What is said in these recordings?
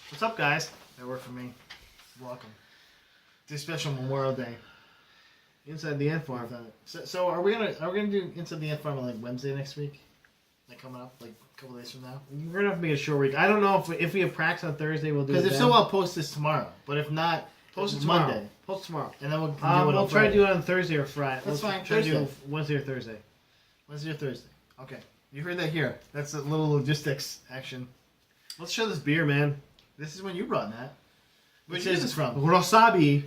What's up, guys? That worked for me. Welcome. This special Memorial Day. Inside the Ant Farm. So are we gonna do Inside the Ant Farm on like Wednesday next week? Like coming up, like a couple days from now? We're gonna have to make a short week. I don't know if we have practice on Thursday, we'll do it. Because if then. so, I'll post this tomorrow. But if not, Post it tomorrow. Monday. Post tomorrow. And then we'll We'll try to do it on Thursday or Friday. That's we'll fine. Try to do Thursday. Wednesday or Thursday. Wednesday or Thursday. Okay. You heard that here. That's a little logistics action. Let's show this beer, man. This is when you brought that. Which It is says this from? Wasabi.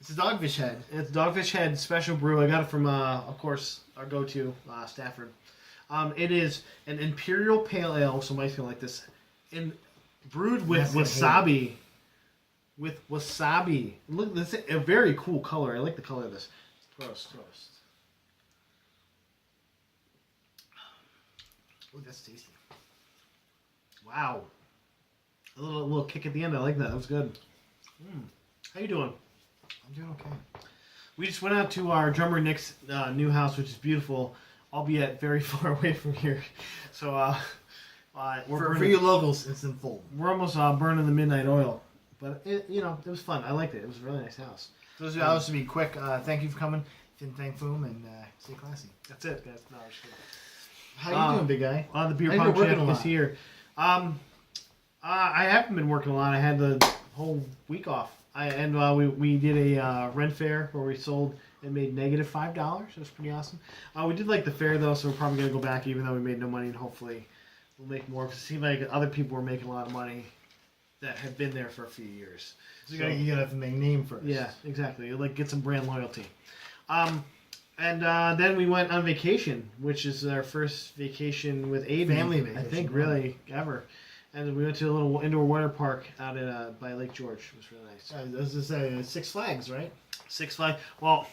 It's a Dogfish Head. It's Dogfish Head Special Brew. I got it from, of course, our go-to, Stafford. It is an Imperial Pale Ale, so Mike's going to like this, and brewed with wasabi. With wasabi. Look, this is a very cool color. I like the color of this. Gross. Oh, that's tasty. Wow. A little kick at the end. I like that. That was good. How you doing? I'm doing okay. We just went out to our drummer Nick's new house, which is beautiful, albeit very far away from here. So For you locals, it's in full. we're almost burning the midnight oil. But it was fun. I liked it. It was a really nice house. Those of you to be quick, thank you for coming. Fin Tang Foom and stay classy. That's it, guys. No, I'm just kidding. How you doing, big guy? The beer I've been pong working champ a is lot. here. I haven't been working a lot. I had the whole week off. We did a rent fair where we sold and made negative $5. It was pretty awesome. We did like the fair though, so we're probably gonna go back even though we made no money, and hopefully we'll make more. Because it seemed like other people were making a lot of money that had been there for a few years. So you gotta have to make a name first. Yeah, exactly. Like get some brand loyalty. Then we went on vacation, which is our first vacation with Aiden. Family I vacation, think, wow. really, ever. And we went to a little indoor water park out at by Lake George. It was really nice. I was just saying, Six Flags, right? Six Flags. Well,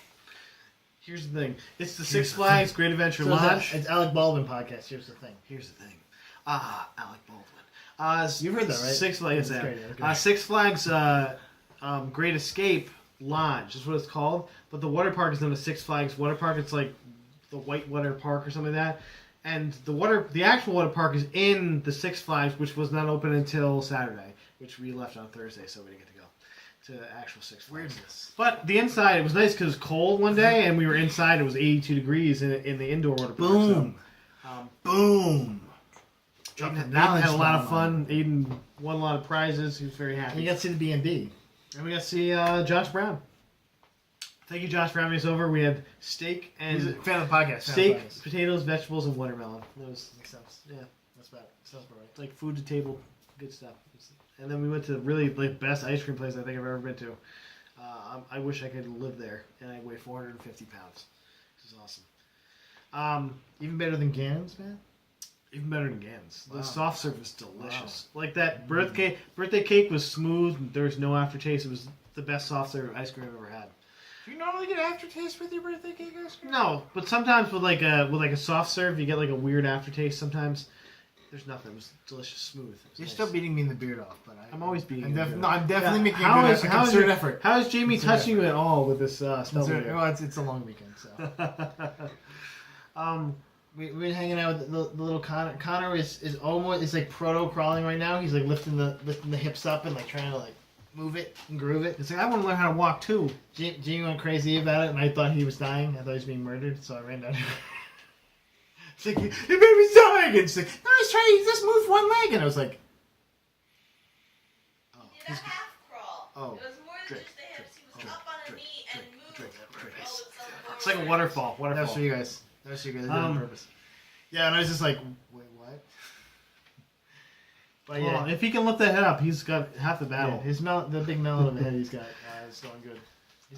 here's the thing. It's the Six Flags Great Adventure So Lodge. it's Alec Baldwin podcast. Here's the thing. Here's the thing. Alec Baldwin. You've heard that, right? Six Flags. That's great, okay. Six Flags Great Escape Lodge is what it's called. But the water park is not a Six Flags water park. It's like the Whitewater Park or something like that. And the actual water park is in the Six Flags, which was not open until Saturday, which we left on Thursday, so we didn't get to go to the actual Six Flags. Weirdness. But the inside, it was nice because it was cold one day, and we were inside. It was 82 degrees in the indoor water park. Boom. So, Boom. Aiden had a lot of fun. Aiden won a lot of prizes. He was very happy. And you got to see the B&B. And we got to see Josh Brown. Thank you, Josh, for having us over. We had steak He's a and fan of the podcast. steak, potatoes, vegetables, and watermelon. It was Makes sense. yeah, That's about it. Sounds about right. it's like food to table, good stuff. And then we went to really the best ice cream place I think I've ever been to. I wish I could live there, and I weigh 450 pounds. This is awesome. Even better than Gannon's, man? Even better than Gans. Wow. The soft serve was delicious. Like that birthday cake was smooth. There was no aftertaste. It was the best soft serve ice cream I've ever had. Do you normally get aftertaste with your birthday cake ice cream? No, but sometimes with like a soft serve, you get like a weird aftertaste. Sometimes there's nothing. It was delicious, smooth. It was You're nice. still beating me in the beard off, but I'm always beating. I'm you in the no, I'm definitely Yeah. making How a is- good how is concerted your- effort. How is Jamie Concerted touching you at all with this spell? Well, it's a long weekend, so. We've been hanging out with the little Connor. Connor is almost like proto crawling right now. He's like lifting the hips up and like trying to like move it and groove it. It's like I want to learn how to walk too. Jamie went crazy about it, and I thought he was dying. I thought he was being murdered, so I ran down. It's like, your baby's dying! And she's like, no, he's trying to just move one leg. And I was like, oh. He did a half crawl. Oh. It was more than just the hips. He was up on a knee and moved. It's like a waterfall. That was for you guys. That was for you guys. I did it on purpose. Yeah, and I was just like, wait, what? But Well, if he can lift that head up, he's got half the battle. the big melon of the head he's got is going good.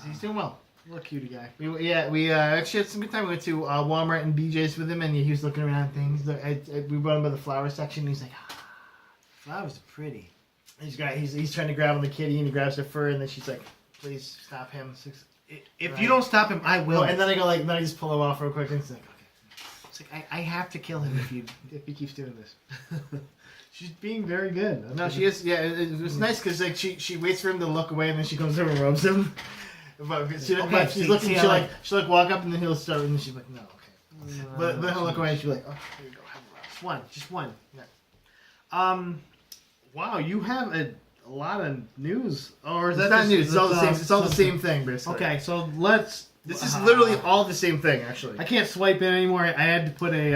He's doing well. What a cutie guy. We actually had some good time. We went to Walmart and BJ's with him, and he was looking around things. We brought him by the flower section, and he's like, Flowers are pretty. he's trying to grab on the kitty, and he grabs her fur, and then she's like, please stop him. If Right. you don't stop him, I will. Well, and then I go like, then I just pull him off real quick, and it's like, okay. It's like I have to kill him if he keeps doing this. She's being very good. No, she is. Yeah, it was nice because like she waits for him to look away, and then she comes over and rubs him. But she's looking. She like walk up, and then he'll start, and then she's like, no, okay. But then he'll look away, and she's like, oh, there you go, have a rub. Just one. Yeah. Wow, you have a lot of news. Or is It's that not just- news. It's all the same. that's, It's all the same thing, basically. Okay, so let's. This is literally all the same thing, actually. I can't swipe in anymore. I had to put a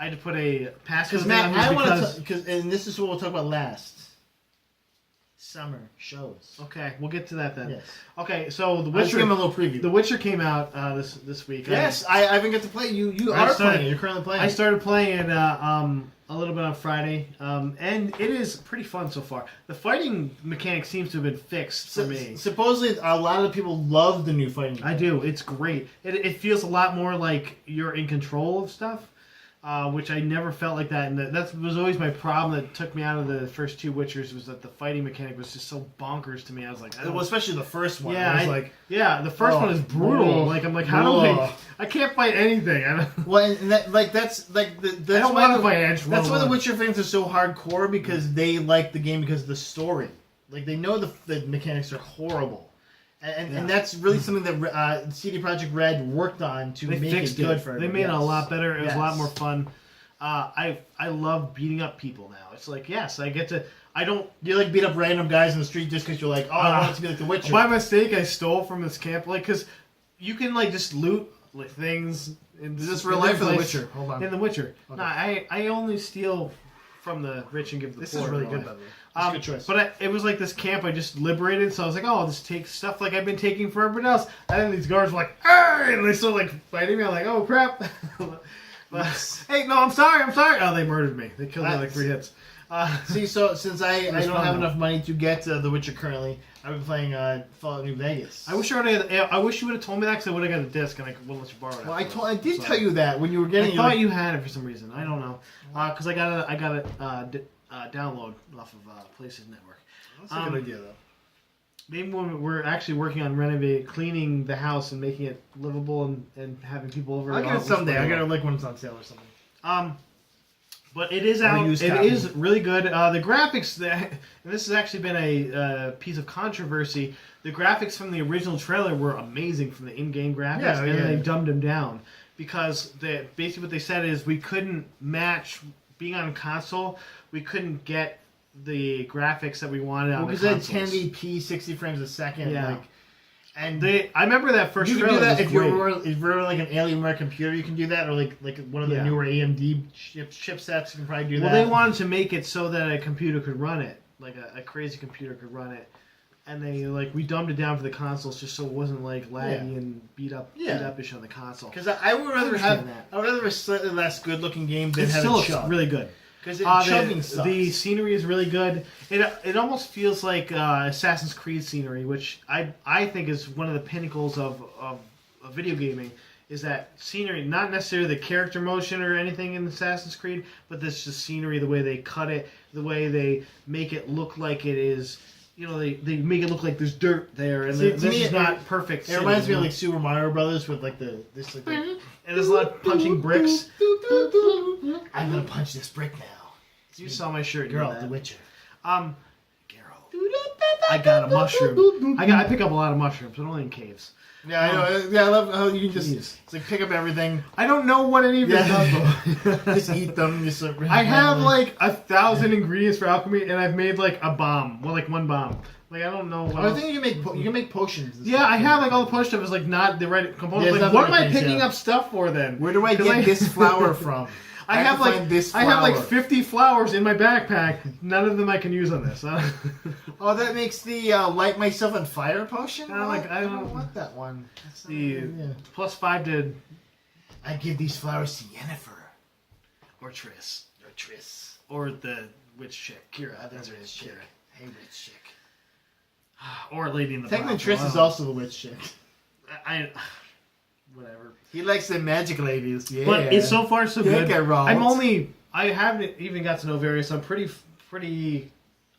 passcode. Because Matt, thing on I here want to, because and this is what we'll talk about last. Summer shows. Okay, we'll get to that then. Yes. Okay, so The Let's Witcher. give him a little preview. The Witcher came out this week. Yes, I haven't got to play. You I are started- playing. You're currently playing. I started playing it a little bit on Friday, and it is pretty fun so far. The fighting mechanic seems to have been fixed for me. Supposedly, a lot of people love the new fighting. I do. It's great. It feels a lot more like you're in control of stuff, which I never felt like that. And that was always my problem that took me out of the first two Witchers, was that the fighting mechanic was just so bonkers to me. I was like, I don't, Well, especially the first one. yeah, I was like, the first one is brutal. Like I'm like, how do I can't fight anything. I don't. well, and that that's like I that's don't why want to the, fight Edge. that's why the Witcher fans are so hardcore, because they like the game because of the story. Like they know the mechanics are horrible. And that's really something that CD Projekt Red worked on to They make fixed it good it. for They everybody. made it a lot better. It was a lot Yes. more fun. I love beating up people now. It's like, yes, I get to. I don't. You like beat up random guys in the street just because you're like, oh, I want it to be like The Witcher. By mistake, I stole from this camp, like, because you can like just loot like things. Is this real life or The Witcher? Hold on. In The Witcher. Okay. No, I only steal from the rich and give to the This poor. is really in good, life. by the way. That's a good choice. But it was like this camp I just liberated, so I was like, oh, I'll just take stuff like I've been taking for everyone else. And then these guards were like, hey! And they started like fighting me. I'm like, oh, crap. But, hey, no, I'm sorry. Oh, they murdered me. They killed me in like 3 hits. See, so since I don't fun, have though. enough money to get The Witcher currently, I've been playing Fallout New Vegas. I wish you would have told me that, because I would have got a disc and I wouldn't let you borrow it. Well, afterwards. I did So- tell you that when you were I getting it. thought you had it for some reason. I don't know, because I got it download off of Places Network. That's a good idea, though. Maybe when we're actually working on cleaning the house and making it livable and having people over. I'll get it someday. I got it like when it's on sale or something. But it is Or out. used It copy. is really good. The graphics, and this has actually been a piece of controversy. The graphics from the original trailer were amazing from the in-game graphics, Yeah, and then yeah. they dumbed them down because basically what they said is we couldn't match being on console. We couldn't get the graphics that we wanted on the Because consoles. it's 1080p, 60 frames a second. Yeah. Like, and I remember that first you can trailer do that was if great. you're like an Alienware computer. You can do that, or like one of the Yeah. newer AMD chipsets. You can probably do Well, that. they wanted to make it so that a computer could run it, like a crazy computer could run it, and we dumbed it down for the consoles just so it wasn't like laggy and beat upish on the console. Because I would rather understand have that. I would rather have a slightly less good looking game than It have still it looks chug. really good. Because chugging sucks. The scenery is really good. It almost feels like Assassin's Creed scenery, which I think is one of the pinnacles of video gaming. Is that scenery, not necessarily the character motion or anything in Assassin's Creed, but this just scenery, the way they cut it, the way they make it look like it is. You know, they make it look like there's dirt there, and See, to this me, is not perfect. It reminds me of like Super Mario Brothers with like this like. and there's a lot of punching bricks. I'm gonna punch this brick now. You saw my shirt, you know Girl, that. The Witcher. Geralt. I got a mushroom. I pick up a lot of mushrooms, but only in caves. Yeah, I know. Yeah, I love how you can just Jeez. it's like pick up everything, I don't know what any of this does. though. just eat them. Just like, I have like 1,000 ingredients for alchemy, and I've made like a bomb. Well, like one bomb. Like I don't know. What I else. think you can make potions. and Yeah, stuff. I have like all the push stuff is like not the right components. Yeah, it's like not what the am right I things, picking yeah. up stuff for then? Where do I 'Cause get this flower from? I have to like find this I have like flower. 50 flowers in my backpack. None of them I can use on this. Oh, that makes the light myself on fire potion. I like- What? I don't- want that one. That's not the a good idea. +5 to I give these flowers to Yennefer or Triss or Triss. or the witch chick Kira. That's That's rich rich chick. Kira. Hey, rich chick. Or Lady in the Technically, Brown. Triss is also the witch chick. I whatever. He likes the magic ladies. Yeah. But it's so far so Yeah, good. Geralt. I haven't even got to know various. I'm pretty.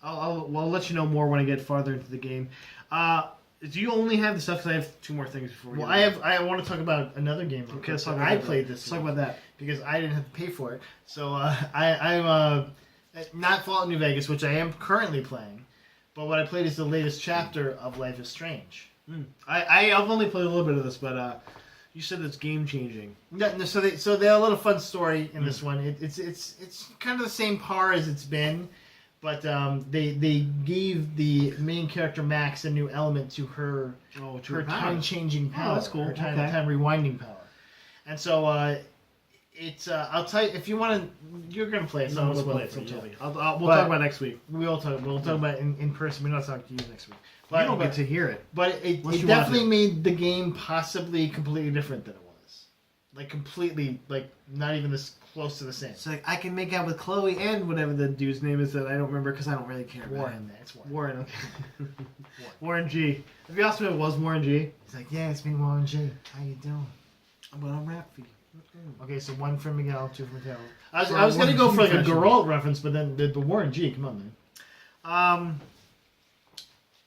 I'll let you know more when I get farther into the game. Do you only have the stuff? Because I have 2 more things before. Well, we get I want to talk about another game. real Okay, quick let's talk that about I that. played this. Let's talk week about that. because I didn't have to pay for it. So I'm not Fallout New Vegas, which I am currently playing, but what I played is the latest chapter of Life is Strange. I've only played a little bit of this, but you said it's game changing. No, so they have a little fun story in this one. It's kind of the same par as it's been, But they gave the main character Max a new element to her her time changing power. Oh, that's cool. Her time rewinding power. And so it's I'll tell you if you want to. You're gonna play it. So we'll play it. for you. We'll talk about it next week. We'll talk about it in person. We're not talking to you next week. But, you don't get to hear it. But it definitely made the game possibly completely different than it was. Like completely, like not even this close to the same. It's like I can make out with Chloe and whatever the dude's name is that I don't remember because I don't really care. Warren, that's Warren. Okay. Warren G. If you asked me if it was Warren G, he's like, yeah, it's me, Warren G. How you doing? I'm gonna rap for you. Okay, so 1 for Miguel, 2 for Mateo. I was gonna go for like a Geralt reference, but then the Warren G. Come on, man.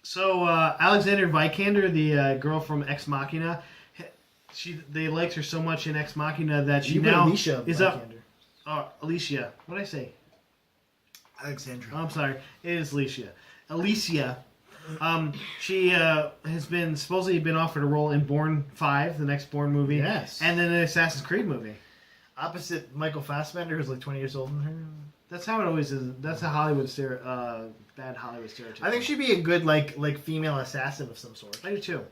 So Alexander Vikander, the girl from Ex Machina, they liked her so much in Ex Machina that she now Alicia is Vikander. up. Alicia, what did I say? Alexandra. Oh, I'm sorry, it is Alicia. Alicia. She has been supposedly been offered a role in Bourne 5, the next Bourne movie. Yes. And then an Assassin's Creed movie. Opposite Michael Fassbender, who's like 20 years older than her. That's how it always is. That's a Hollywood bad Hollywood stereotype. I think she'd be a good like female assassin of some sort. I do too.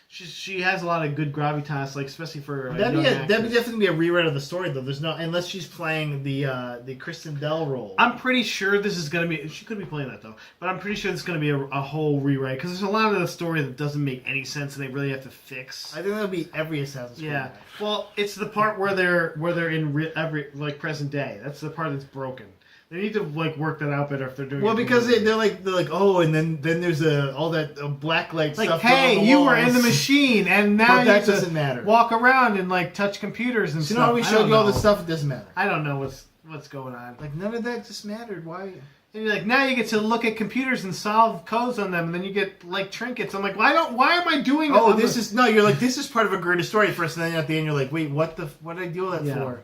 She has a lot of good gravitas, like especially for that'd definitely be a rewrite of the story though. There's no unless she's playing the Kristen Bell role. I'm pretty sure this is gonna be. She could be playing that though, but I'm pretty sure this is gonna be a whole rewrite because there's a lot of the story that doesn't make any sense and they really have to fix. I think that'll be every Assassin's Creed. Yeah. Well, it's the part where they're in every like present day. That's the part that's broken. They need to like work that out better if they're doing. Well, it because they're like oh, and then there's all that black light like, stuff. hey, you were in the machine, and now but you that doesn't matter. Walk around and like touch computers and so stuff. now we showed you all this stuff. It doesn't matter. I don't know what's going on. Like none of that just mattered. Why? And you're like, now you get to look at computers and solve codes on them, and then you get like trinkets. I'm like, why am I doing? Oh, this is part of a greater story first, and then at the end you're like, wait, what did I do that for?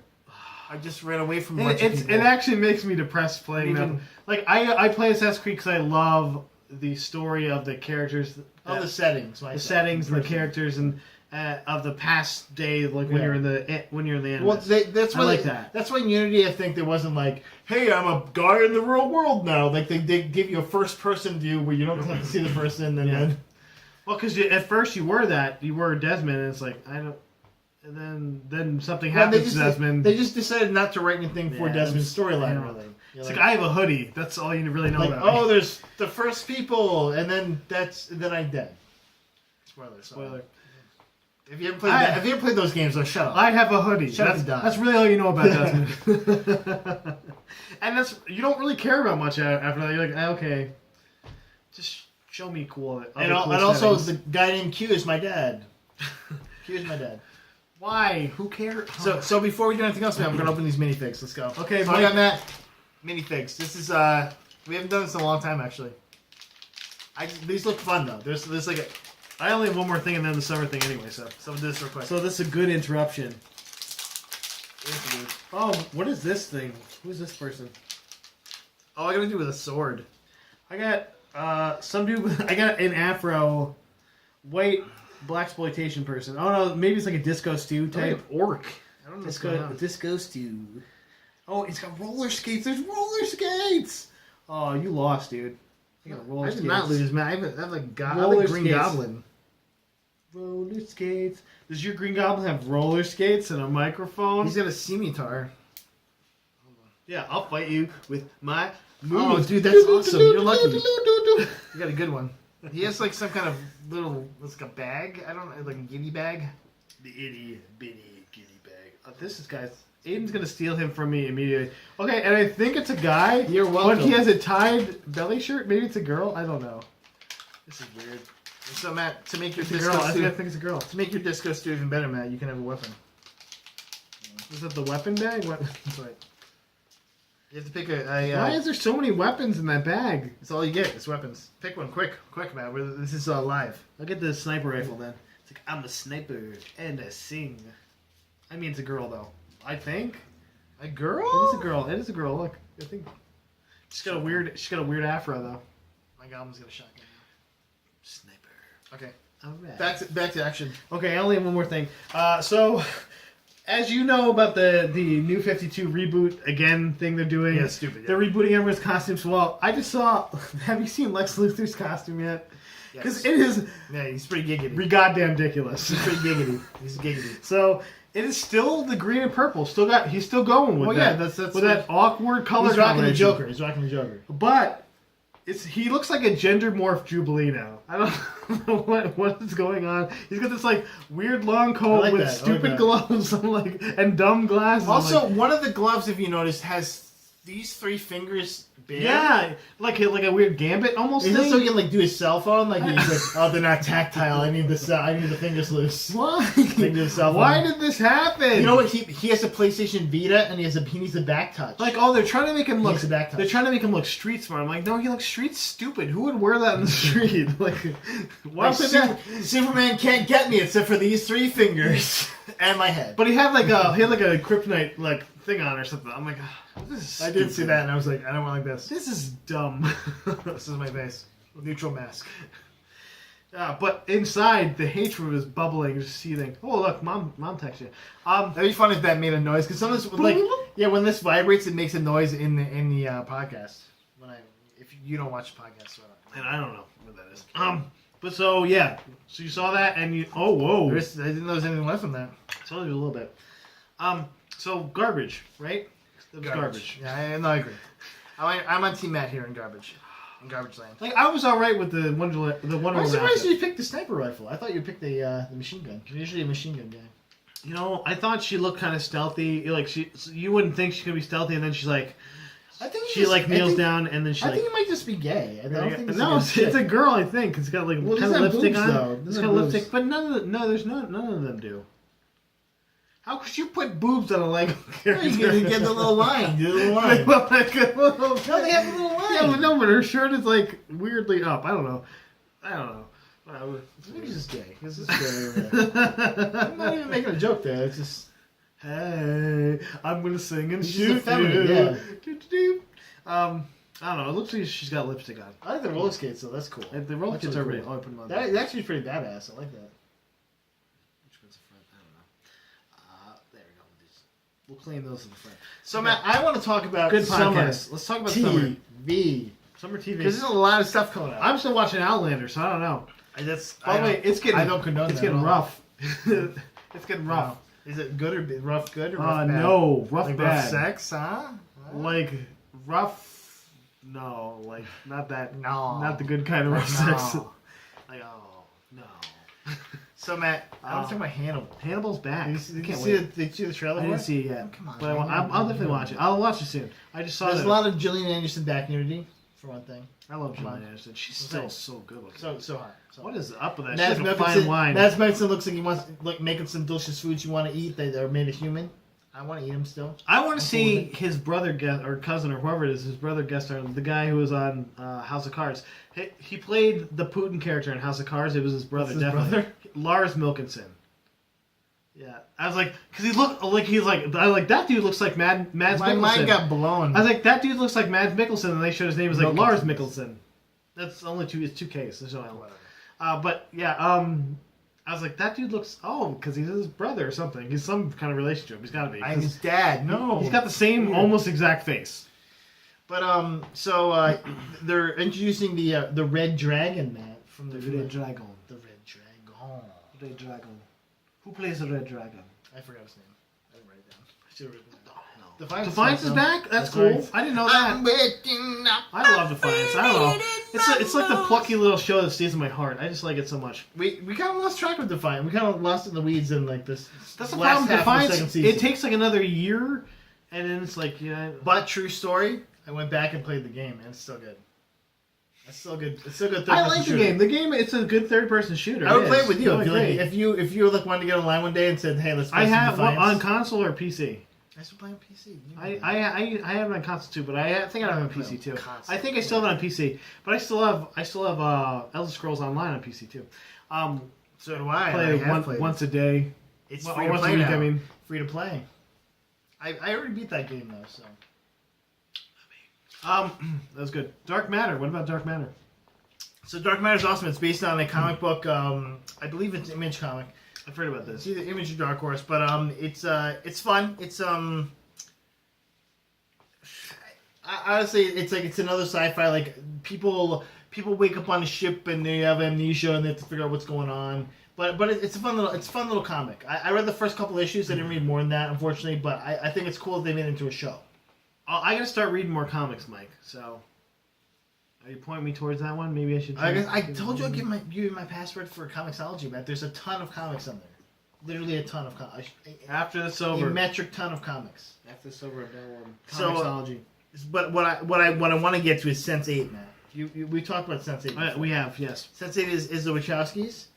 I just ran away from a bunch of people. It actually makes me depressed playing them. Like I play Assassin's Creed because I love the story of the characters, the settings, the characters, and of the past day, like when you're in the end. Well, that's why like that. That's why in Unity, I think there wasn't like, hey, I'm a guy in the real world now. Like they give you a first person view where you don't have to see the person, and then. Well, because at first you were Desmond, and it's like I don't. And then something happens to Desmond. They just decided not to write anything for Desmond's storyline, really. It's like I have a hoodie. That's all you really know about. Oh, there's the first people, and then I'm dead. Spoiler. If you haven't played those games, shut up. I have a hoodie. That's really all you know about Desmond. And you don't really care about much after that. You're like, okay, just show me cool. And also, the guy named Q is my dad. Q is my dad. Why? Who cares? So before we do anything else, man, we're gonna open these minifigs. Let's go. Okay, so I got that minifigs. This is we haven't done this in a long time actually. These look fun though. There's like a. I only have one more thing and then the summer thing anyway. So we'll do this real quick. So this is a good interruption. Oh, what is this thing? Who's this person? Oh, I gotta do with a sword. I got some dude. I got an afro, white. Blaxploitation person. Oh no, maybe it's like a disco stew type orc. I don't know. Disco stew. Oh, it's got roller skates. There's roller skates. Oh, you lost, dude. I did not lose, man. I have a green goblin. Roller skates. Does your green goblin have roller skates and a microphone? He's got a scimitar. Yeah, I'll fight you with my move. Oh, dude, that's awesome. You're lucky. You got a good one. He has like some kind of little, it's like a bag. I don't know, like a giddy bag. The itty bitty giddy bag. This is guys. Aiden's gonna steal him from me immediately. Okay, and I think it's a guy. You're welcome. But he has a tied belly shirt. Maybe it's a girl. I don't know. This is weird. So Matt, to make your disco stew, I think it's a girl. To make your disco stew even better, Matt, you can have a weapon. Is that the weapon bag? That's right. You have to pick Why is there so many weapons in that bag? It's all you get. It's weapons. Pick one, quick, Matt. This is live. I'll get the sniper rifle then. It's like I'm a sniper and I sing. I mean, it's a girl though. I think. A girl? It is a girl. Look, I think. She's got a weird afro though. My goblin's got a shotgun. Sniper. Okay. All right. Back to action. Okay, I only have one more thing. So as you know about the New 52 reboot again thing they're doing. Yeah, stupid. Yeah. They're rebooting everyone's costumes. Well, I just saw. Have you seen Lex Luthor's costume yet? Because it is. Yeah, he's pretty giggity. Goddamn ridiculous. He's pretty giggity. He's giggity. So it is still the green and purple. He's still going with that. That's with that awkward color. He's rocking the combination. Joker. He's rocking the Joker. But he looks like a gender morph Jubilee now. I don't know what is going on. He's got this like weird long coat with stupid gloves and dumb glasses. Also, one of the gloves, if you notice, has these 3 fingers bare. Yeah, like a weird gambit almost. Is thing. this so you can like do his cell phone? Like he's like, oh, they're not tactile. I need the fingers loose. Why? Why did this happen? You know what? He has a PlayStation Vita and he needs a back touch. Like, oh, they're trying to make him look. Back touch. They're trying to make him look street smart. I'm like, no, he looks street stupid. Who would wear that in the street? Like, why would that? Superman can't get me except for these 3 fingers and my head. But he had like a kryptonite like thing on or something. I'm like, oh, this is I did see that and I was like, I don't want like this. This is dumb. This is my face. Neutral mask. But inside, the hatred is bubbling, just seething. Oh, look, mom texted you. That'd be fun if that made a noise because sometimes, like, when this vibrates, it makes a noise in the podcast. If you don't watch the podcast, so and I don't know what that is. But so yeah, so you saw that, and you whoa, I didn't know there was anything left from that. It's only a little bit. So garbage, right? It was garbage. Yeah, I agree. I'm on Team Matt here in garbage. In garbage land. Like I was all right with the one. I'm surprised you picked the sniper rifle. I thought you picked the machine gun. You're usually a machine gun guy. You know, I thought she looked kind of stealthy. Like you wouldn't think she's gonna be stealthy, and then she's like, kneels down, and then I think it might just be gay. I don't think it's a girl. I think it's got like kind of lipstick on. Though. It's got lipstick, but none of them do. How could you put boobs on a Lego character? You get the little line. Do the little line. No, they have a little line. Yeah, but no, but her shirt is like weirdly up. I don't know. Whatever. Maybe it's just gay. This is gay. I'm not even making a joke there. It's just, hey, I'm gonna sing and shoot just feminine, you. I don't know. It looks like she's got lipstick on. I like the roller skates, though. That's cool. And the roller skates are really cool. I'll put them on. That actually is pretty badass. I like that. Which one's the front? I don't know. There we go. We'll claim those in the front. So, Matt, I want to talk about good summer podcast. Let's talk about summer TV. Summer TV. Because there's a lot of stuff coming out. I'm still watching Outlander, so I don't know. By the way, it's getting. I don't condone it's that getting rough. It's getting rough. Wow. Is it good or rough? Good or rough? Bad? No, rough like bad. Rough sex, huh? Like rough. No, like not that. No, not the good kind of rough sex. Like no. So Matt, I want to talk about Hannibal. Hannibal's back. Did you see the trailer? I didn't see it yet. Come on, but I'll definitely watch it. I'll watch it soon. I just saw. There's a lot of Gillian Anderson back nudity, for one thing. I love Gillian Anderson. She's still so good looking. So hot. What is up with that? Mads She's like a fine wine. Mads Mikkelsen looks like he wants like making some delicious foods you want to eat that are made of human. I want to eat them still. I want to see his brother guest or cousin or whoever it is. His brother guest star, the guy who was on House of Cards. He played the Putin character in House of Cards. It was his brother. What's his brother? Lars Mikkelsen. Yeah, I was like, because he looked like that dude looks like Mads Mikkelsen. My mind got blown. I was like, that dude looks like Mads Mikkelsen, and they showed his name was like Lars Mikkelsen. That's only it's 2 Ks. There's no L. But yeah, I was like, that dude looks because he's his brother or something. He's some kind of relationship. He's got to be. I'm his dad. No, he's got the same almost exact face. But so they're introducing the Red Dragon, Matt, from the Red Dragon. The Red Dragon. Red Dragon. Who plays the Red Dragon? I forgot his name. I didn't write it down. I should have written it down. Defiance is back? That's cool. Right. I didn't know that. I love Defiance. I don't know. It's like the plucky little show that stays in my heart. I just like it so much. We kind of lost track of Defiance. We kind of lost in the weeds in like this. That's the problem. Defiance. It takes like another year, and then it's like But true story. I went back and played the game, and it's still good. It's still good. It's still good. I like the game. The game. It's a good third-person shooter. I would play it with you. If you like wanted to get online one day and said, "Hey, let's play some Defiance." On console or PC. I still play on PC. I have it on console too, but I think I have it on PC too. I think I still have it on PC, but I still have Elder Scrolls Online on PC too. So do I. Play it once a day. It's free to play now. I mean, free to play. I already beat that game though, so. That was good. Dark Matter. What about Dark Matter? So Dark Matter is awesome. It's based on a comic book. I believe it's Image comic. I've heard about this. It's either Image or Dark Horse, but it's fun. It's honestly, it's another sci-fi. Like people wake up on a ship and they have amnesia and they have to figure out what's going on. But it's a fun little comic. I read the first couple issues. I didn't read more than that, unfortunately. But I think it's cool that they made it into a show. I gotta start reading more comics, Mike. So, are you pointing me towards that one? Maybe I should. I told you I'd give you my password for Comixology, Matt. There's a ton of comics on there. Literally a ton of comics. After this over, a metric ton of comics. After this over, Comixology. But what I want to get to is Sense8, Matt. We talked about Sense8. We have, yes. Sense8 is the Wachowskis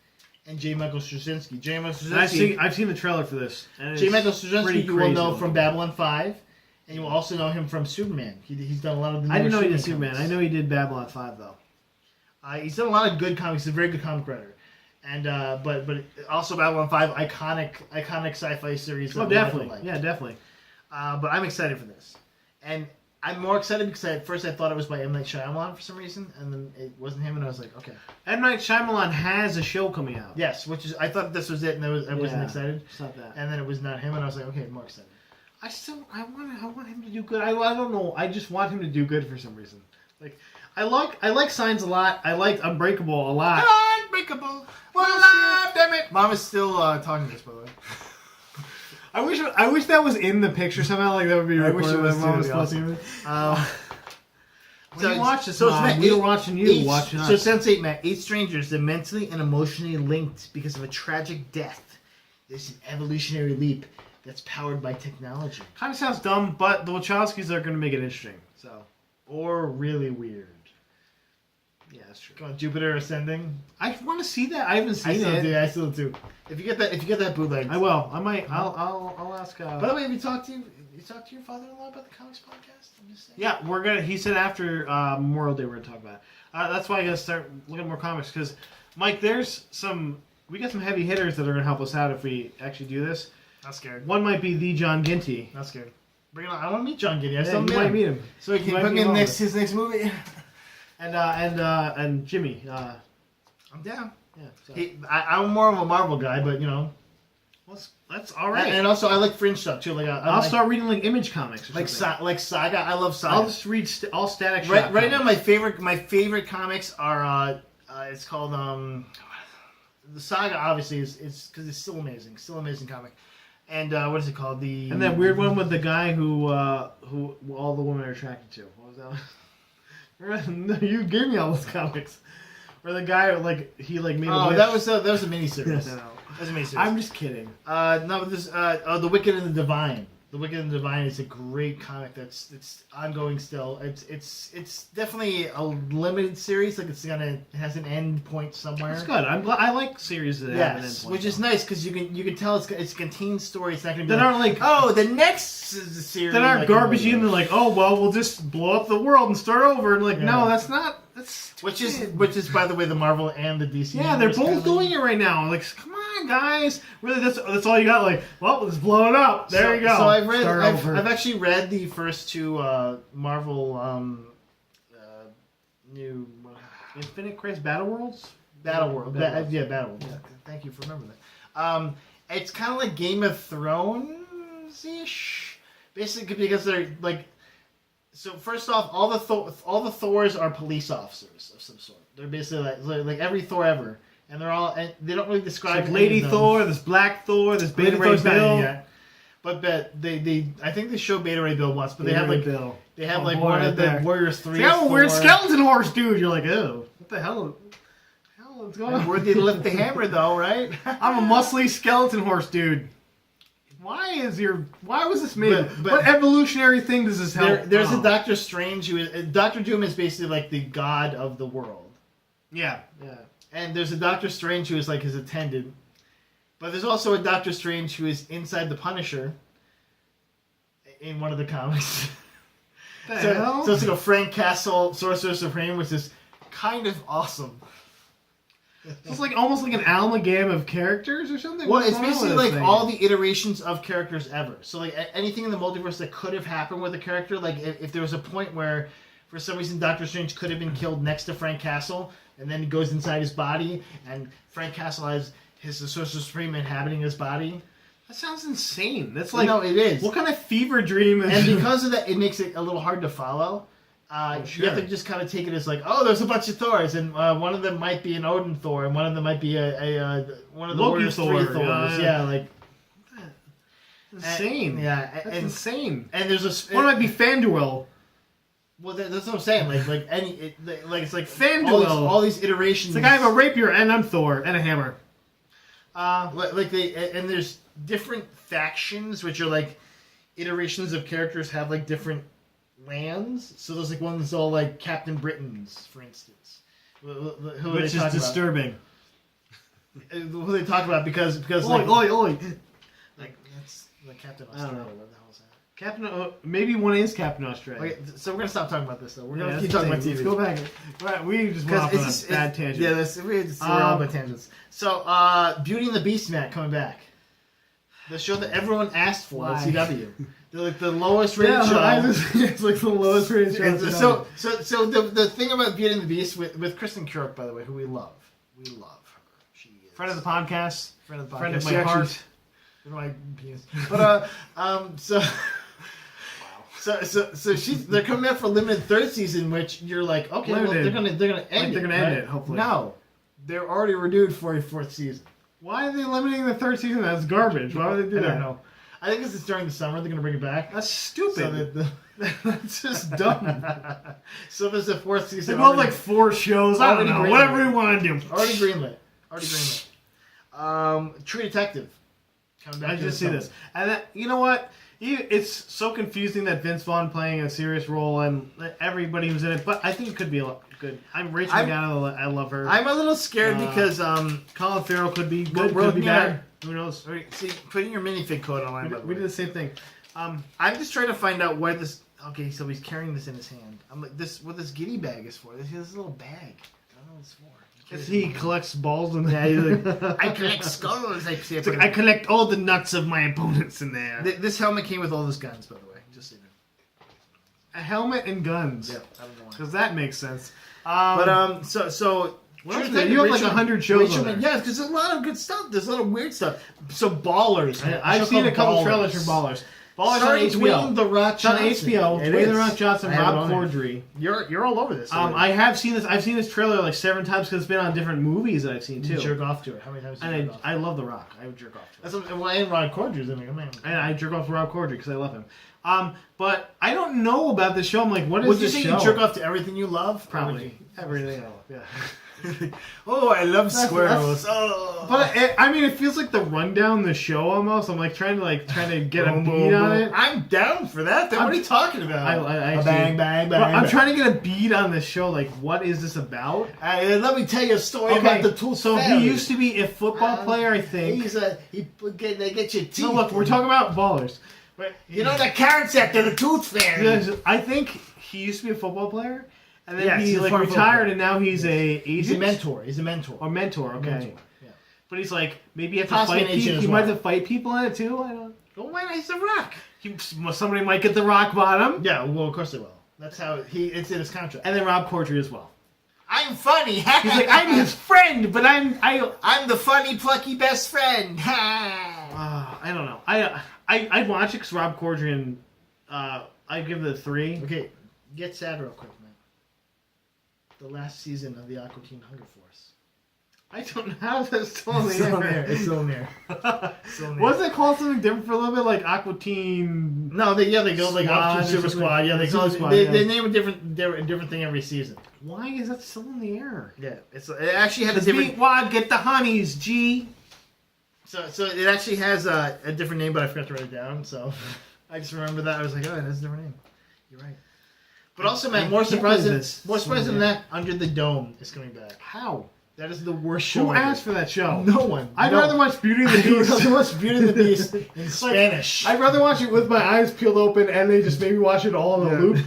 and J. Michael Straczynski. J. Michael Straczynski. I've seen the trailer for this. J. Michael Straczynski you will know from Babylon 5, and you will also know him from Superman. He's done a lot of the. I didn't know he did Superman. I know he did Babylon 5 though. He's done a lot of good comics. He's a very good comic writer. And but also Babylon 5, iconic sci-fi series. Oh, definitely. Yeah, definitely. But I'm excited for this. And I'm more excited because at first I thought it was by M. Night Shyamalan for some reason, and then it wasn't him, and I was like, okay. M. Night Shyamalan has a show coming out. Yes, which is I thought this was it, and I wasn't excited. It's not that. And then it was not him, and I was like, okay, I'm more excited. I want him to do good. I don't know. I just want him to do good for some reason. Like I like Signs a lot. I like Unbreakable a lot. Unbreakable. Well, damn it. Mom is still talking to us, by the way. I wish that was in the picture somehow. Like that would be. I wish it was awesome. When you watch this, so we were watching you watching us. So Sense8, Matt, 8 strangers. They're mentally and emotionally linked because of a tragic death. There's an evolutionary leap that's powered by technology. Kind of sounds dumb, but the Wachowskis are going to make it interesting. So, or really weird. Yeah, that's true. Come on, Jupiter Ascending. I want to see that. I haven't seen it. I still do. If you get that bootleg, I will. I might. I'll ask. By the way, have you talked to your father-in-law about the comics podcast? I'm just saying. Yeah, we're gonna. He said after Memorial Day we're gonna talk about it. That's why I gotta start looking at more comics because, Mike, we got some heavy hitters that are gonna help us out if we actually do this. Not scared. One might be the John Ginty. Not scared. Bring it on. I want to meet John Ginty. I still might meet him. So he can put in his next movie. And Jimmy. I'm down. Yeah. So. I'm more of a Marvel guy, but you know. That's all right. And also, I like fringe stuff too. Like I'll start reading like Image comics. Or something. Like Saga. I love Saga. I'll just read all Static Right Shock comics. now, my favorite comics are it's called the Saga. Obviously, is because it's still amazing comic. And what is it called? And that weird one with the guy who all the women are attracted to. What was that one? You gave me all those comics. Where the guy he made a wish. that was a miniseries. No. That was a miniseries. I'm just kidding. No, this The Wicked and the Divine. The Wicked and the Divine is a great comic it's ongoing still. It's definitely a limited series. Like it has an end point somewhere. It's good. I'm glad. I like series that have an end point. Which is nice because you can tell it's a contained story. It's not going to be aren't the next series. That aren't garbagey and they're like, oh well, we'll just blow up the world and start over. And no, that's not. Which is by the way the Marvel and the DC. Yeah, they're both doing it right now. Like, come on, guys. Really, that's all you got. Like, well, let's blow it up. There you go. So I've actually read the first 2 Marvel new Infinite Crisis Battle Worlds. Battle World. Yeah, thank you for remembering that. It's kind of like Game of Thrones-ish, basically because they're like. So first off, all the Thors are police officers of some sort. They're basically like every Thor ever, and they don't really describe. Like Lady Thor, there's Black Thor, there's Beta Ray Bill. But they I think they showed Beta Ray Bill once, but they have one of the there. Warriors 3. They have a weird skeleton horse, dude. You're like, oh, what the hell? What's going on? Where they lift the hammer though, right? I'm a muscly skeleton horse, dude. Why was this made? What evolutionary thing does this help? There's a Doctor Strange who is Doctor Doom is basically like the god of the world. Yeah. And there's a Doctor Strange who is like his attendant. But there's also a Doctor Strange who is inside the Punisher in one of the comics. So it's like a Frank Castle Sorcerer Supreme, which is kind of awesome. It's like almost like an amalgam of characters or something. Well, it's basically like all the iterations of characters ever. So like anything in the multiverse that could have happened with a character, like if there was a point where for some reason Doctor Strange could have been killed next to Frank Castle, and then he goes inside his body, and Frank Castle has the Sorcerer Supreme inhabiting his body. That sounds insane. That's like, no, it is. What kind of fever dream is? And because of that, it makes it a little hard to follow. Sure. You have to just kind of take it as like, oh, there's a bunch of Thors, and one of them might be an Odin Thor, and one of them might be one of the Loki Warriors Thor. 3 Thors. Yeah, like insane. that's insane. And there's a One might be Fanduel. Well, that's what I'm saying. Like it's like Fanduel. all these iterations. It's like I have a rapier and I'm Thor and a hammer. And there's different factions, which are like iterations of characters have like different lands. So there's like one that's all like Captain Britain's, for instance. Which is disturbing. Who they talk about because Oi, oi. like that's like Captain Australia. What the hell is that? Captain, maybe one is Captain Australia. Okay, so we're gonna stop talking about this though. We're gonna Yeah, keep talking about TV. Let's go back. Right, we just went off on a bad tangent. Yeah, we're all about tangents. So, Beauty and the Beast, Matt, coming back. The show that everyone asked for on CW. They're like the lowest rated show. It's like the lowest rated show. So the thing about Beauty and the Beast with Kristen Kirk, by the way, who we love her. She is Friend of the podcast. Friend of the podcast. Friend of my heart. My penis. But So they're coming out for a limited third season, which you're like, okay, well, they're gonna end it. They're gonna end it, hopefully. No, they're already renewed for a fourth season. Why are they limiting the third season? That's garbage. Why would they do that? I don't know. I think this is during the summer. They're gonna bring it back. That's stupid. So that's just dumb. So there's a fourth season. They both like 4 shows. I don't know. Whatever you want to do. Already greenlit. True Detective. I just see this, and that, you know what? It's so confusing that Vince Vaughn playing a serious role and everybody who's in it, but I think it could be a lot good. I'm Rachel McAdams. I love her. I'm a little scared because Colin Farrell could be good, could be bad. Who knows? See, putting your minifig code online. We did the same thing. I'm just trying to find out why this. Okay, so he's carrying this in his hand. I'm like, what this giddy bag is for? This little bag. I don't know what it's for. He collects balls in there. Yeah, he's like, I collect skulls. It's like, I collect all the nuts of my opponents in there. This helmet came with all those guns, by the way. Just so you know. A helmet and guns. Yeah, I don't know why. Because that makes sense. So you have like 100 shows on there. Yeah, because there's a lot of good stuff. There's a lot of weird stuff. So Ballers. I've seen a couple trailers for Ballers. Ballers on HBO. Dwayne The Rock Johnson. It's on HBO. Dwayne The Rock Johnson, Rob Corddry. You're all over this. I have seen this. I've seen this trailer like 7 times because it's been on different movies that I've seen too. You jerk off to it. How many times? And I love The Rock. I would jerk off to it. And Rob Corddry's in it. And I jerk off to Rob Corddry because I love him. But I don't know about this show. I'm like, what is this show? Would you say you jerk off to everything you love? Probably everything I love. Yeah. Oh, I love squirrels. But it feels like the rundown the show almost. I'm like trying to get a beat on it. I'm down for that. Then what are you talking about? Bang, bang, bang. I'm trying to get a beat on this show. Like, what is this about? Let me tell you a story about the Tooth So Fairy. he used to be a football player, I think. They get your teeth. No, look, we're talking about Ballers. But you know the carrot sector, the Tooth Fairy. I think he used to be a football player. And then yes, he like retired, and now he's a agent. He's a mentor. He's a mentor. Or mentor, okay. Mentor, yeah. But he's like, maybe you have to fight people. He might have to fight people in it too. I don't. Oh, why not? He's The Rock. Somebody might get the rock bottom. Yeah, well, of course they will. That's how it's in his contract. And then Rob Corddry as well. I'm funny. He's like, I'm his friend, but I'm the funny, plucky best friend. I don't know. I'd watch it because Rob Corddry and I'd give it a 3. Okay, get sad real quick, man. The last season of the Aqua Teen Hunger Force. I don't know how that's still in the air. It's still in there. Wasn't it called something different for a little bit, like Aqua Teen? No, they go like Aqua Teen Super Squad. Yeah, they name a different thing every season. Why is that still in the air? Yeah, it actually has a different. Wad, get the honeys, G. So it actually has a different name, but I forgot to write it down. So I just remember that. I was like, oh, that's a different name. You're right. But also, man, more surprising than that, Under the Dome is coming back. How? That is the worst show. Who asked for that show? No one. I'd rather watch Beauty and the Beast. I'd rather watch Beauty and the Beast in Spanish. I'd rather watch it with my eyes peeled open and they just maybe watch it all in a loop.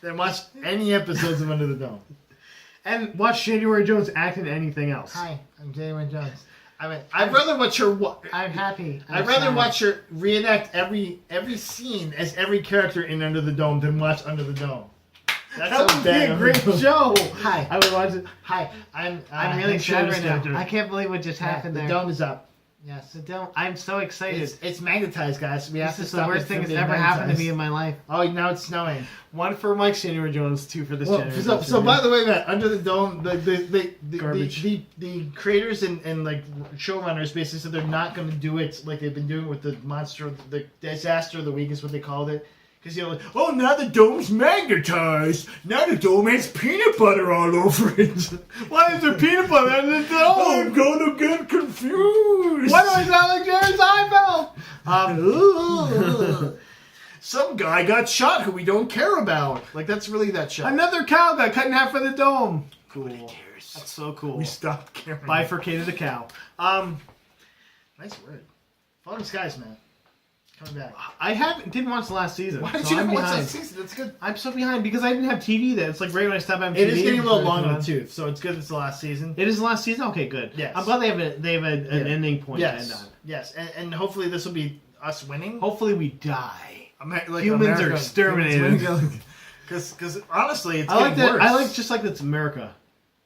Than watch any episodes of Under the Dome. And watch January Jones act in anything else. Hi, I'm January Jones. I'd rather watch her. I'm happy. I'd rather watch her reenact every scene as every character in Under the Dome than watch Under the Dome. That would be a great show. Hi. I would watch it. Hi, I'm really I'm sad right Showstopper. now. I can't believe what just happened The there. dome is up. Yes, the dome. I'm so excited. It's magnetized, guys. We have This to is the stop worst it thing from that's being ever happened to me magnetized. in my life. Oh, now it's snowing. One for Mike's January Jones, two for this Well, January so, Jones. so by the way, Matt, under the dome, Garbage. the creators and like showrunners basically said they're not going to do it like they've been doing with the monster, the disaster of the week is what they called it. Because like, oh, now the dome's magnetized. Now the dome has peanut butter all over it. Why is there peanut butter in the dome? I'm gonna get confused. Why do I sound like Jerry Seinfeld? Some guy got shot who we don't care about. Like that's really that show. Another cow got cut in half for the dome. Cool. cares? That's so cool. We stopped caring. Bifurcated a cow. Nice word. Falling Skies, man. Coming back. Didn't watch the last season. Why did so you I'm never watch behind. that season? That's good. I'm so behind because I didn't have TV then. It's like right when I stopped having TV. It is getting a little it's long really on the fun. tooth, so it's good it's the last season. It is the last season? Okay, good. Yes. I'm glad they have an ending point to end Yes. on. Yes. And hopefully this will be us winning. Hopefully we die. Like Humans are exterminated. Because honestly, it's I like getting that. worse. I like just like that's America.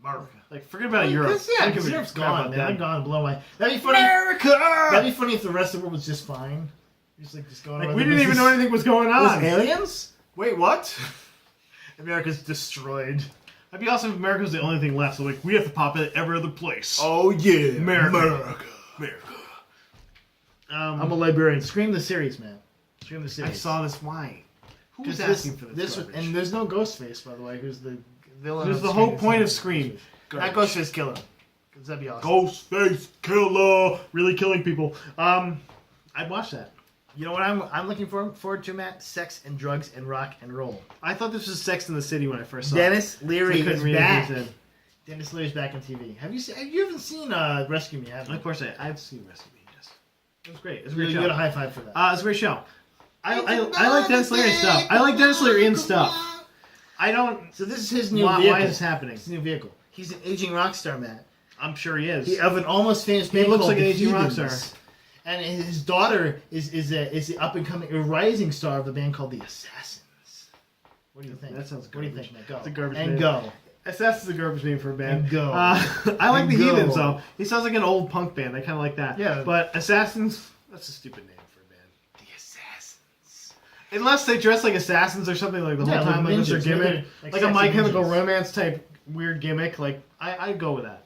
America. Like forget about Europe. Yeah, Forget Europe's about gone, man. that. I'm gone, blow away. That'd be funny. America. That'd be funny if the rest of the world was just fine. Just going. Like around we the didn't even business. know anything was going Was on. aliens? Wait, what? America's destroyed. That'd be awesome if America was the only thing left. So like we have to pop it every other place. Oh yeah, America. I'm a librarian. Scream the series, man. Scream the series. I saw this. Why? Who was 'Cause asking for this? was- garbage? and there's no Ghostface, by the way, who's the villain. There's of the Scream. whole point of Scream. Not Ghostface Killer. 'Cause that'd be awesome. Ghostface killer, really killing people. I'd watch that. You know what I'm looking forward to, Matt? Sex and drugs and rock and roll. I thought this was Sex in the City when I first saw Dennis it. Leary So I couldn't is read back. anything it said. Dennis Leary's back on TV. You haven't seen Rescue Me, have you? Of course, I've seen Rescue Me. Yes, it was great. It was a You great get a show. high five for that. It's a great show. I like Dennis Leary stuff. I like Dennis Leary in stuff. I don't. So this is his new Why vehicle. is this happening? His new vehicle. He's an aging rock star, Matt. I'm sure he is. Of an almost famous band looks called like an the aging rock Heathens. star. And his daughter is the up and coming, a rising star of a band called the Assassins. What do you think? That sounds What do you garbage. think, Matt? Go. It's a garbage and band. go. That's the garbage name for a band. And go. I like And the go. Heathens though. He sounds like an old punk band. I kind of like that. Yeah. But Assassins, that's a stupid name for a band. The Assassins. Unless they dress like assassins or something like the whole Yeah, time, like like that's their ninjas, gimmick, like like a sexy My Chemical ninjas. Romance type weird gimmick. Like I'd go with that.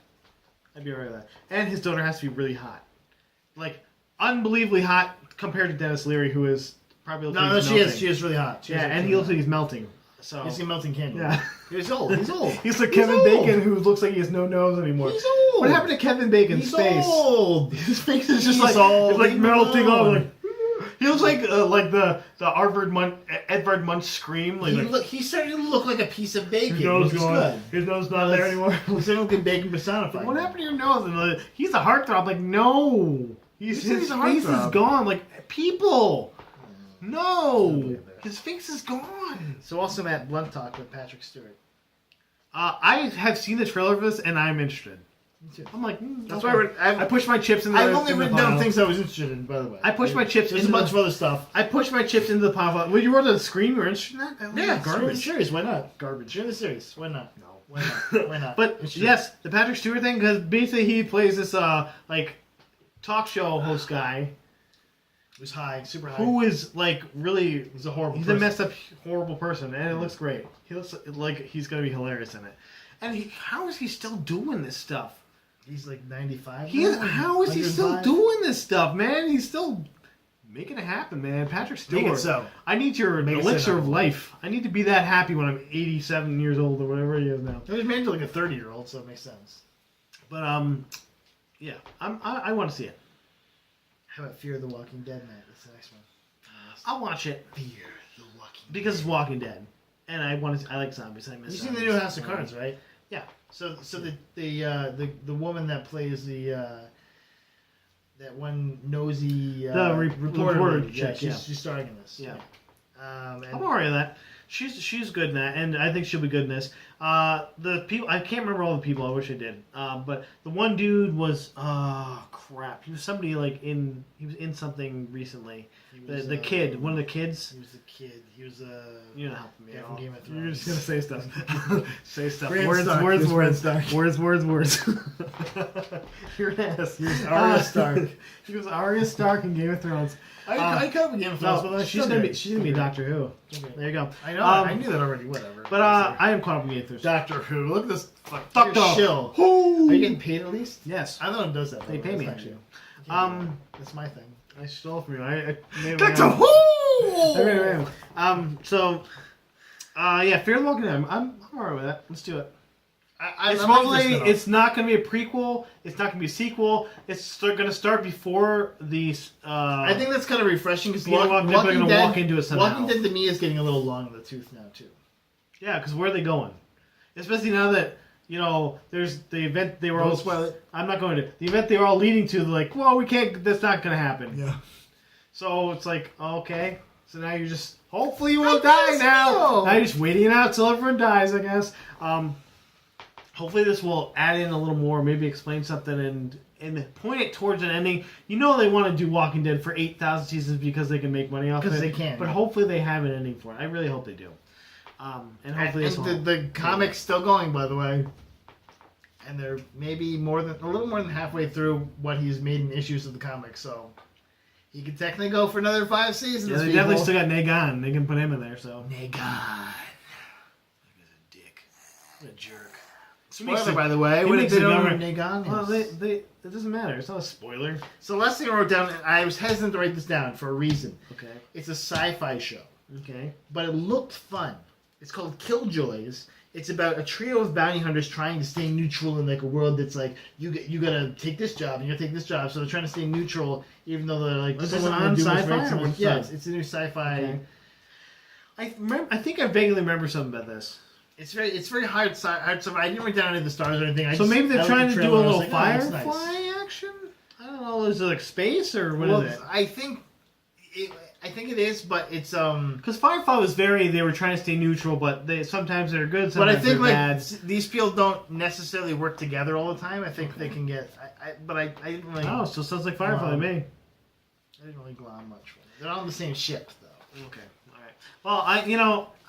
I'd be alright with that. And his daughter has to be really hot, like unbelievably hot compared to Dennis Leary, who is probably looking No, like he's she melting. is really hot. She is Yeah, and really he looks hot. like he's melting. So He's a melting candle. yeah, He's old. He's old. he's like He's Kevin old. Bacon, who looks like he has no nose anymore. He's old. What happened to Kevin Bacon's He's face? old. His face is just He's like old. it's like Leave him melting off. alone. Like, he looks like the Edvard Munch scream. Like, He's starting to look like a piece of bacon. his nose which is gone. good. His nose not there anymore. He's starting to look like bacon personified. What happened to your nose? And he's a heartthrob. Like no, his he's a face is heartthrob? gone. Like people, no, believe that. his face is gone. So also Matt, Blunt Talk with Patrick Stewart. I have seen the trailer for this and I'm interested. Me too. I'm like, That's okay. why I pushed my chips in the. I've only in the written down pile. things I was interested in, by the way. I pushed my chips There's into a bunch the- of other stuff. I pushed my chips into the pile. Well, you wrote a screen. You were interested in that? That was Yeah, garbage. garbage. The series. Why not? Garbage. You're in the series. Why not? No. Why not? Why not? But It's true. yes, the Patrick Stewart thing, because basically he plays this like talk show host guy It was high, super high. who is like really He's a horrible he's person. a messed up horrible person, and it looks great. He looks like he's gonna be hilarious in it. And how is he still doing this stuff? He's like 95. He is, now? how is he still 105? doing this stuff, man? He's still making it happen, man. Patrick Stewart. Make it so. I need your Make it so elixir now. of life. I need to be that happy when I'm 87 years old or whatever he is now. He was married to like a 30-year-old, so it makes sense. But yeah, I want to see it. How about Fear of the Walking Dead, Matt? That's the next one. I'll watch it Fear the Walking Dead. because it's Walking Dead, and I like zombies. I miss. You've seen the zombies. new House of Cards, right? Yeah. So the woman that plays the that one nosy reporter lady, chick, yeah. she's starring in this. Yeah. And I'm alright with that. She's good in that, and I think she'll be good in this. The people, I can't remember all the people. I wish I did. But the one dude was, crap. He was somebody he was in something recently. The kid, one of the kids. He was a kid. He was a. You're not helping me guy at from all. Game of Thrones. You're just gonna say stuff. Say stuff. Bran Words, Stark. words, He was words, Bran Stark. words. You're an ass. He was Arya Stark. He was Arya Stark in Game of Thrones. I covered Game of Thrones, No, but she's gonna be Doctor Who. Okay. There you go. I know. I knew that already. Whatever. But I am caught up with Game of Thrones. Doctor Who. Look at this Fuck fucking off. shill. Who? Are you getting paid at least? Yes. I don't know who does that. They pay me, That's actually. not you. That's my thing. I stole from you. I made Doctor Who. Yeah, Fear the Walking Dead. I'm alright with that. Let's do it. I'm It's not going to be a prequel. It's not going to be a sequel. It's going to start before the. I think that's kind of refreshing because Walking Dead walk into it somehow. Walking Dead to me is getting a little long in the tooth now too. Yeah, because where are they going? Especially now that there's the event they were all. I'm not going to the event they were all leading to. They're like, well, we can't. That's not going to happen. Yeah. So it's like, okay. So now you're just. Hopefully you won't die now. So. Now you're just waiting it out till everyone dies, I guess. Hopefully this will add in a little more, maybe explain something and point it towards an ending. You know they want to do Walking Dead for 8,000 seasons because they can make money off of it. Because they can. But hopefully they have an ending for it. I really hope they do. And hopefully the comic's still going, by the way. And they're maybe a little more than halfway through what he's made in issues of the comic, so he could technically go for another 5 seasons. Yeah, they definitely still got Negan. They can put him in there, so. Negan. Look at a dick. What a jerk. Spoiler, by the way. He What makes did they it know number- who Negan is? Well, it doesn't matter. It's not a spoiler. So last thing I wrote down, I was hesitant to write this down for a reason. Okay. It's a sci-fi show, Okay. but it looked fun. It's called Killjoys. It's about a trio of bounty hunters trying to stay neutral in like a world that's like you gotta take this job and you gotta take this job. So they're trying to stay neutral, even though they're like This someone is on would do what's sci-fi right, or someone- what's Yes, that? it's a new sci-fi. Okay. I think I vaguely remember something about this. It's very hard. I didn't write down any of the stars or anything. So maybe they're trying to do a little Firefly Firefly action? I don't know. Is it like space or what is it? I think it is, but it's Because Firefly was they were trying to stay neutral, but sometimes they're good, But I sometimes think they're like bad. these people don't necessarily work together all the time. I think they can get. I didn't really. Oh, still sounds like Firefly to me. I didn't really glom much from it. They're all on the same ship though. Okay, all right. Well,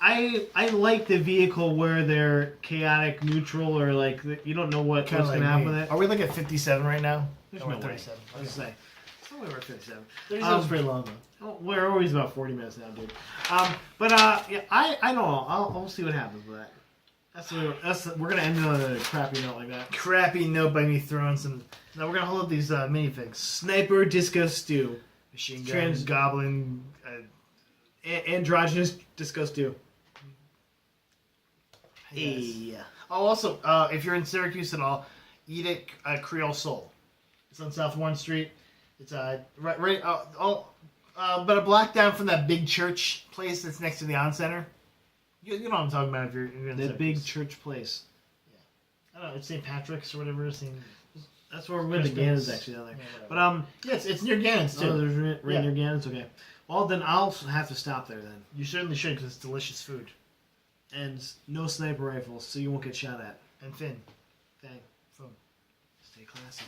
I like the vehicle where they're chaotic, neutral, or like you don't know what's going to happen with it. Are we like at 57 right now? There's Oh, no we're way. 37. I was gonna say. It's only we're 57. 37 is pretty long though. Oh, we're always about 40 minutes now, dude. Yeah, I don't know. I'll see what happens with that. We're gonna end it on a crappy note like that. Crappy note by me throwing some. Now we're gonna hold up these minifigs. Sniper Disco Stew. Machine Trans- gun, goblin. Androgynous Disco Stew. Hey. Oh, also, if you're in Syracuse at all, eat at Creole Soul. It's on South Warren Street. It's right. But a block down from that big church place that's next to the On Center. You know what I'm talking about if you're in That Syracuse. big church place. I don't know. It's St. Patrick's or whatever. That's where we're with the Gannon's actually down there. Yeah, But yeah, it's near Gannon's too. oh, there's right near Gannon's. Okay. Well, then I'll have to stop there then. You certainly should because it's delicious food. And no sniper rifles, so you won't get shot at. And Finn. Dang. Boom. Stay classy.